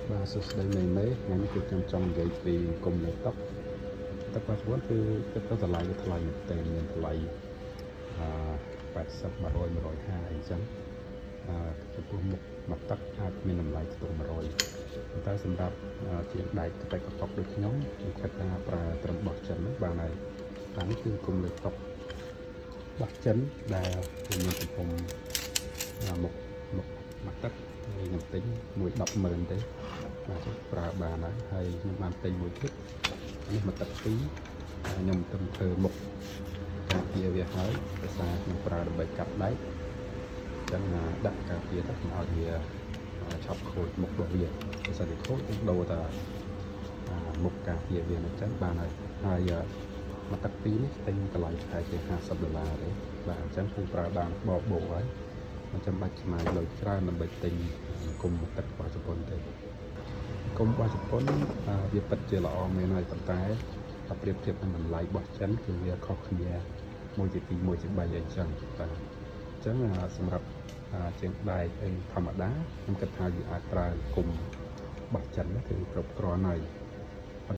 បាទសួស្តីមេមេថ្ងៃនេះគឺខ្ញុំចង់និយាយពីគុំលើតុទឹកបច្ចុប្បន្នគឺទឹកទៅតម្លៃវាថ្លៃមែនទែនមានថ្លៃ80 100 150អីចឹងចំពោះមុខមកទឹកអាចមានតម្លៃខ្ទង់100ប៉ុន្តែសម្រាប់ជាងដែកកតិកកតុកដូចខ្ញុំគិតថាប្រើត្រឹមបោះចិនបានហើយអានេះគឺគុំលើតុបោះចិនដែលមានទំហំមុខមកទឹកខ្ញុំទិញមួយ100000ទេបាទប្រើបានហើយខ្ញុំបានទិញមួយទៀតនេះមកទឹក2ខ្ញុំទៅធ្វើមុខការពារវាហើយដោយសារខ្ញុំប្រើដើម្បីកាត់ដែកអញ្ចឹងដាក់ការពារទៅខ្ញុំឲ្យវាឆាប់ខូចមុខរបស់វាដោយសារវាខូចខ្ញុំដូរតែមុខការពារវាអញ្ចឹងបានហើយមកទឹក2នេះទិញតម្លៃប្រហែលជា$50ទេបាទអញ្ចឹងគឺប្រើបានបបោហើយមិនចាំបាច់ចំណាយលុយច្រើនដើម្បីទិញគុំមកទឹករបស់ជប៉ុនទេគុំរបស់ជប៉ុនវាពិតជាល្អមែនហើយប៉ុន្តែถ้าប្រៀបធៀបនឹងតម្លៃរបស់ចិនគឺវាខុសគ្នា1 ជា 2 1 ជា 3អីចឹងបាទអញ្ចឹងសម្រាប់ជាងដែកធម្មតាខ្ញុំគិតថាវាអាចប្រើគុំរបស់ចិនគឺគ្រប់គ្រាន់ហើយ